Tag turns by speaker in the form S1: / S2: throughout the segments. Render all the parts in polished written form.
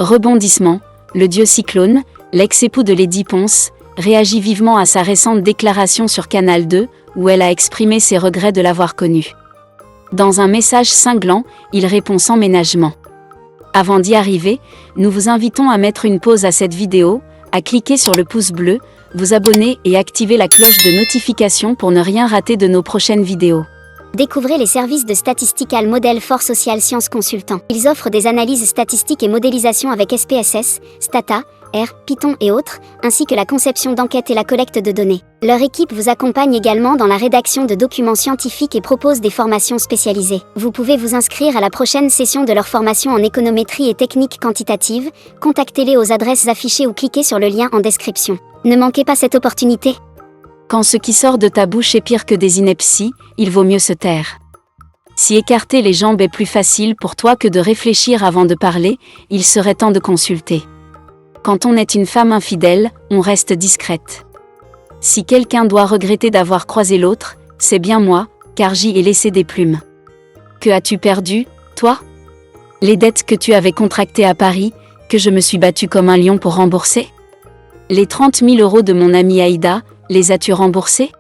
S1: Rebondissement, le dieu Cyclone, l'ex-époux de Lady Ponce, réagit vivement à sa récente déclaration sur Canal 2, où elle a exprimé ses regrets de l'avoir connu. Dans un message cinglant, il répond sans ménagement. Avant d'y arriver, nous vous invitons à mettre une pause à cette vidéo, à cliquer sur le pouce bleu, vous abonner et activer la cloche de notification pour ne rien rater de nos prochaines vidéos.
S2: Découvrez les services de Statistical Model for Social Science Consultant. Ils offrent des analyses statistiques et modélisation avec SPSS, Stata, R, Python et autres, ainsi que la conception d'enquêtes et la collecte de données. Leur équipe vous accompagne également dans la rédaction de documents scientifiques et propose des formations spécialisées. Vous pouvez vous inscrire à la prochaine session de leur formation en économétrie et techniques quantitatives. Contactez-les aux adresses affichées ou cliquez sur le lien en description. Ne manquez pas cette opportunité.
S1: Quand ce qui sort de ta bouche est pire que des inepties, il vaut mieux se taire. Si écarter les jambes est plus facile pour toi que de réfléchir avant de parler, il serait temps de consulter. Quand on est une femme infidèle, on reste discrète. Si quelqu'un doit regretter d'avoir croisé l'autre, c'est bien moi, car j'y ai laissé des plumes. Que as-tu perdu, toi? Les dettes que tu avais contractées à Paris, que je me suis battue comme un lion pour rembourser? Les 30 000 € de mon amie Aïda, les as-tu remboursés?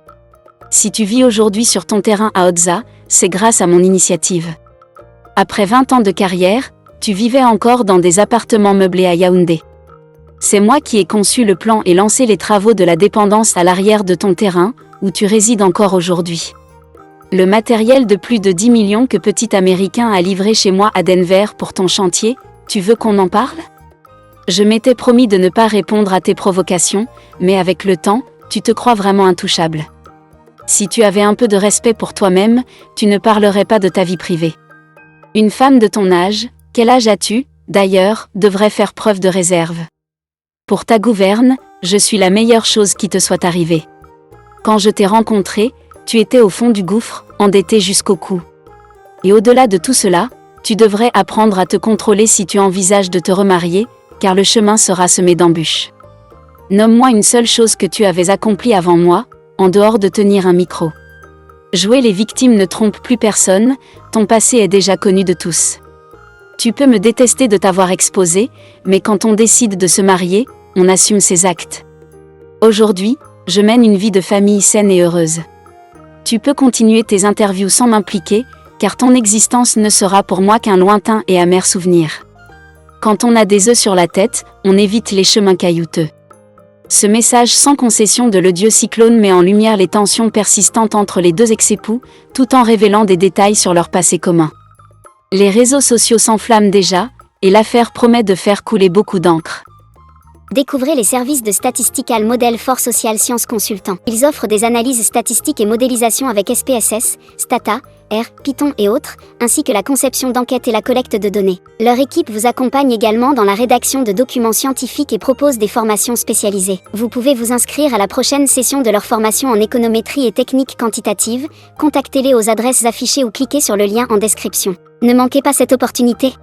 S1: Si tu vis aujourd'hui sur ton terrain à Otza, c'est grâce à mon initiative. Après 20 ans de carrière, tu vivais encore dans des appartements meublés à Yaoundé. C'est moi qui ai conçu le plan et lancé les travaux de la dépendance à l'arrière de ton terrain, où tu résides encore aujourd'hui. Le matériel de plus de 10 millions que Petit Américain a livré chez moi à Denver pour ton chantier, tu veux qu'on en parle? Je m'étais promis de ne pas répondre à tes provocations, mais avec le temps, tu te crois vraiment intouchable. Si tu avais un peu de respect pour toi-même, tu ne parlerais pas de ta vie privée. Une femme de ton âge, quel âge as-tu, d'ailleurs, devrait faire preuve de réserve. Pour ta gouverne, je suis la meilleure chose qui te soit arrivée. Quand je t'ai rencontré, tu étais au fond du gouffre, endetté jusqu'au cou. Et au-delà de tout cela, tu devrais apprendre à te contrôler si tu envisages de te remarier, car le chemin sera semé d'embûches. Nomme-moi une seule chose que tu avais accomplie avant moi, en dehors de tenir un micro. Jouer les victimes ne trompe plus personne, ton passé est déjà connu de tous. Tu peux me détester de t'avoir exposé, mais quand on décide de se marier, on assume ses actes. Aujourd'hui, je mène une vie de famille saine et heureuse. Tu peux continuer tes interviews sans m'impliquer, car ton existence ne sera pour moi qu'un lointain et amer souvenir. Quand on a des œufs sur la tête, on évite les chemins caillouteux. Ce message sans concession de le dieu Cyclone met en lumière les tensions persistantes entre les deux ex-époux, tout en révélant des détails sur leur passé commun. Les réseaux sociaux s'enflamment déjà, et l'affaire promet de faire couler beaucoup d'encre.
S2: Découvrez les services de Statistical Model for Social Science Consultant. Ils offrent des analyses statistiques et modélisation avec SPSS, Stata, R, Python et autres, ainsi que la conception d'enquêtes et la collecte de données. Leur équipe vous accompagne également dans la rédaction de documents scientifiques et propose des formations spécialisées. Vous pouvez vous inscrire à la prochaine session de leur formation en économétrie et techniques quantitatives. Contactez-les aux adresses affichées ou cliquez sur le lien en description. Ne manquez pas cette opportunité.